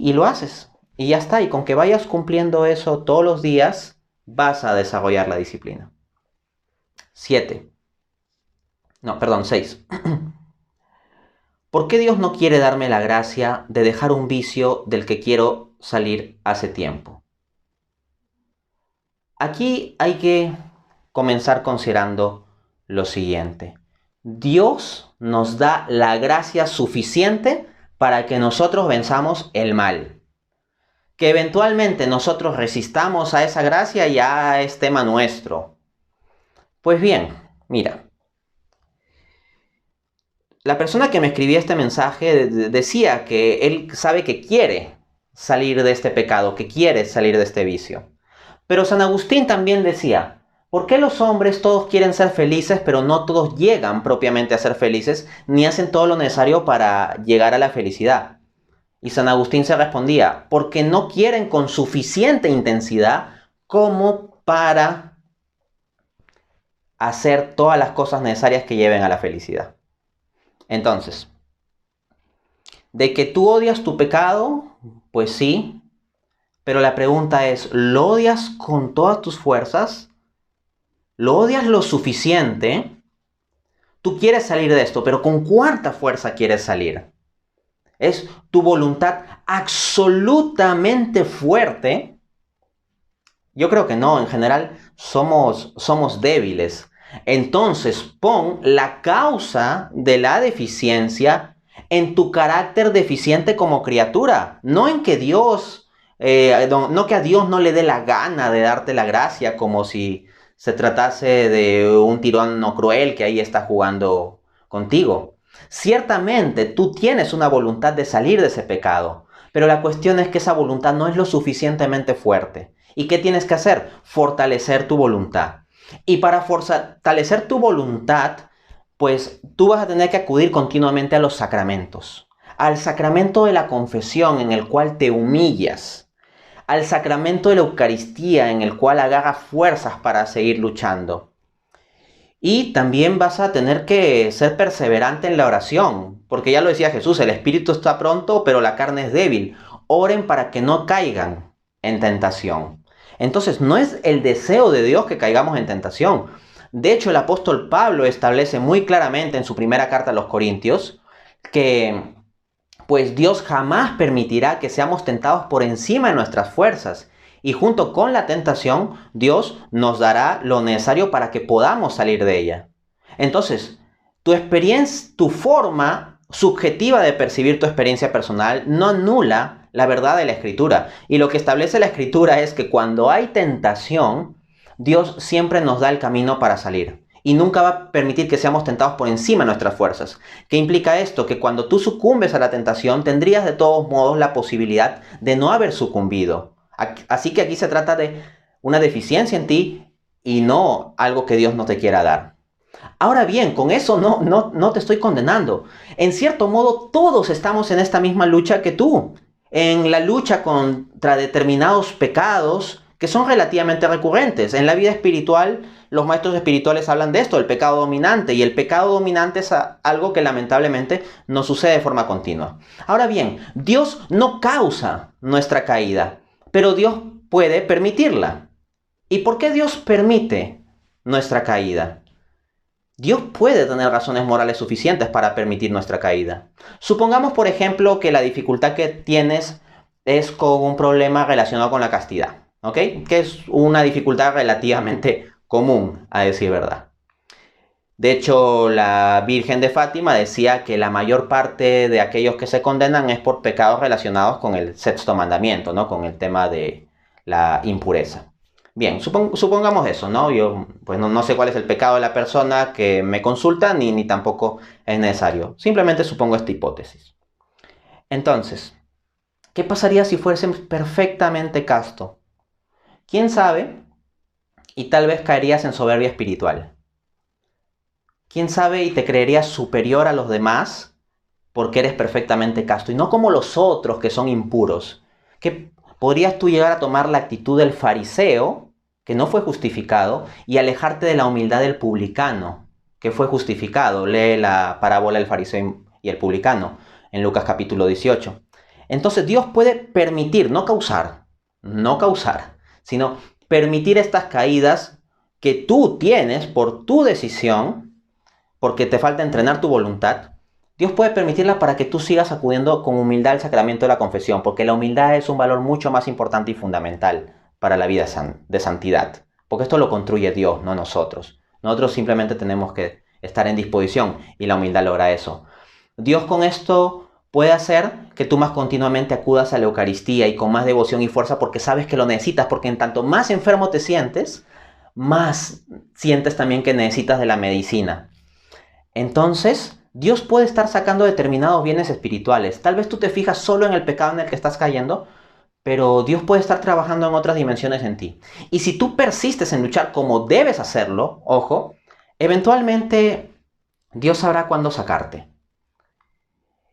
y lo haces. Y ya está. Y con que vayas cumpliendo eso todos los días, vas a desarrollar la disciplina. 6. ¿Por qué Dios no quiere darme la gracia de dejar un vicio del que quiero salir hace tiempo? Aquí hay que comenzar considerando lo siguiente. Dios nos da la gracia suficiente para que nosotros venzamos el mal. Que eventualmente nosotros resistamos a esa gracia ya es tema nuestro. Pues bien, mira. La persona que me escribía este mensaje decía que él sabe que quiere salir de este pecado, que quiere salir de este vicio. Pero San Agustín también decía, ¿por qué los hombres todos quieren ser felices, pero no todos llegan propiamente a ser felices, ni hacen todo lo necesario para llegar a la felicidad? Y San Agustín se respondía, porque no quieren con suficiente intensidad como para hacer todas las cosas necesarias que lleven a la felicidad. Entonces, ¿de que tú odias tu pecado? Pues sí, pero la pregunta es, ¿lo odias con todas tus fuerzas? ¿Lo odias lo suficiente? Tú quieres salir de esto, pero ¿con cuánta fuerza quieres salir? ¿Es tu voluntad absolutamente fuerte? Yo creo que no, en general somos débiles. Entonces pon la causa de la deficiencia en tu carácter deficiente como criatura, no en que no que a Dios no le dé la gana de darte la gracia como si se tratase de un tirano cruel que ahí está jugando contigo. Ciertamente tú tienes una voluntad de salir de ese pecado, pero la cuestión es que esa voluntad no es lo suficientemente fuerte. ¿Y qué tienes que hacer? Fortalecer tu voluntad. Y para fortalecer tu voluntad, pues tú vas a tener que acudir continuamente a los sacramentos. Al sacramento de la confesión en el cual te humillas. Al sacramento de la Eucaristía en el cual agarras fuerzas para seguir luchando. Y también vas a tener que ser perseverante en la oración. Porque ya lo decía Jesús, el espíritu está pronto, pero la carne es débil. Oren para que no caigan en tentación. Entonces no es el deseo de Dios que caigamos en tentación. De hecho, el apóstol Pablo establece muy claramente en su primera carta a los Corintios que pues Dios jamás permitirá que seamos tentados por encima de nuestras fuerzas. Y junto con la tentación, Dios nos dará lo necesario para que podamos salir de ella. Entonces, tu experiencia, tu forma subjetiva de percibir tu experiencia personal no anula la verdad de la Escritura. Y lo que establece la Escritura es que cuando hay tentación, Dios siempre nos da el camino para salir. Y nunca va a permitir que seamos tentados por encima de nuestras fuerzas. ¿Qué implica esto? Que cuando tú sucumbes a la tentación, tendrías de todos modos la posibilidad de no haber sucumbido. Así que aquí se trata de una deficiencia en ti y no algo que Dios no te quiera dar. Ahora bien, con eso no te estoy condenando. En cierto modo, todos estamos en esta misma lucha que tú. En la lucha contra determinados pecados que son relativamente recurrentes. En la vida espiritual, los maestros espirituales hablan de esto, el pecado dominante. Y el pecado dominante es algo que lamentablemente nos sucede de forma continua. Ahora bien, Dios no causa nuestra caída, pero Dios puede permitirla. ¿Y por qué Dios permite nuestra caída? Dios puede tener razones morales suficientes para permitir nuestra caída. Supongamos, por ejemplo, que la dificultad que tienes es con un problema relacionado con la castidad, ¿ok? Que es una dificultad relativamente común, a decir verdad. De hecho, la Virgen de Fátima decía que la mayor parte de aquellos que se condenan es por pecados relacionados con el sexto mandamiento, ¿no? Con el tema de la impureza. Bien, supongamos eso, ¿no? Yo pues no sé cuál es el pecado de la persona que me consulta, ni tampoco es necesario. Simplemente supongo esta hipótesis. Entonces, ¿qué pasaría si fuesen perfectamente casto? ¿Quién sabe? Y tal vez caerías en soberbia espiritual. ¿Quién sabe y te creerías superior a los demás porque eres perfectamente casto y no como los otros que son impuros? ¿Qué podrías tú llegar a tomar la actitud del fariseo, que no fue justificado, y alejarte de la humildad del publicano, que fue justificado? Lee la parábola del fariseo y el publicano en Lucas capítulo 18. Entonces Dios puede permitir, no causar, sino permitir estas caídas que tú tienes por tu decisión, porque te falta entrenar tu voluntad. Dios puede permitirlas para que tú sigas acudiendo con humildad al sacramento de la confesión, porque la humildad es un valor mucho más importante y fundamental para la vida de santidad, porque esto lo construye Dios, no nosotros. Nosotros simplemente tenemos que estar en disposición y la humildad logra eso. Dios con esto puede hacer que tú más continuamente acudas a la Eucaristía y con más devoción y fuerza porque sabes que lo necesitas, porque en tanto más enfermo te sientes, más sientes también que necesitas de la medicina. Entonces, Dios puede estar sacando determinados bienes espirituales. Tal vez tú te fijas solo en el pecado en el que estás cayendo, pero Dios puede estar trabajando en otras dimensiones en ti. Y si tú persistes en luchar como debes hacerlo, ojo, eventualmente Dios sabrá cuándo sacarte.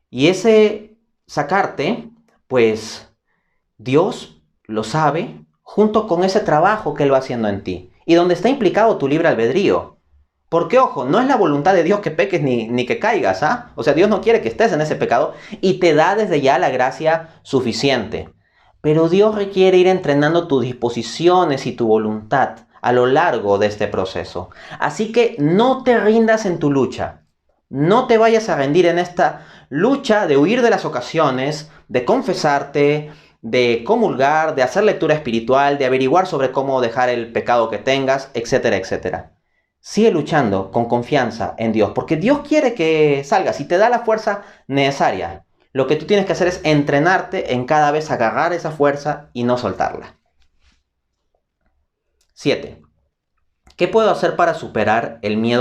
Y ese sacarte, pues Dios lo sabe junto con ese trabajo que Él va haciendo en ti. Y donde está implicado tu libre albedrío. Porque, ojo, no es la voluntad de Dios que peques ni que caigas, ¿ah? O sea, Dios no quiere que estés en ese pecado y te da desde ya la gracia suficiente. Pero Dios requiere ir entrenando tus disposiciones y tu voluntad a lo largo de este proceso. Así que no te rindas en tu lucha. No te vayas a rendir en esta lucha de huir de las ocasiones, de confesarte, de comulgar, de hacer lectura espiritual, de averiguar sobre cómo dejar el pecado que tengas, etcétera, etcétera. Sigue luchando con confianza en Dios, porque Dios quiere que salgas y te da la fuerza necesaria. Lo que tú tienes que hacer es entrenarte en cada vez agarrar esa fuerza y no soltarla. 7. ¿Qué puedo hacer para superar el miedo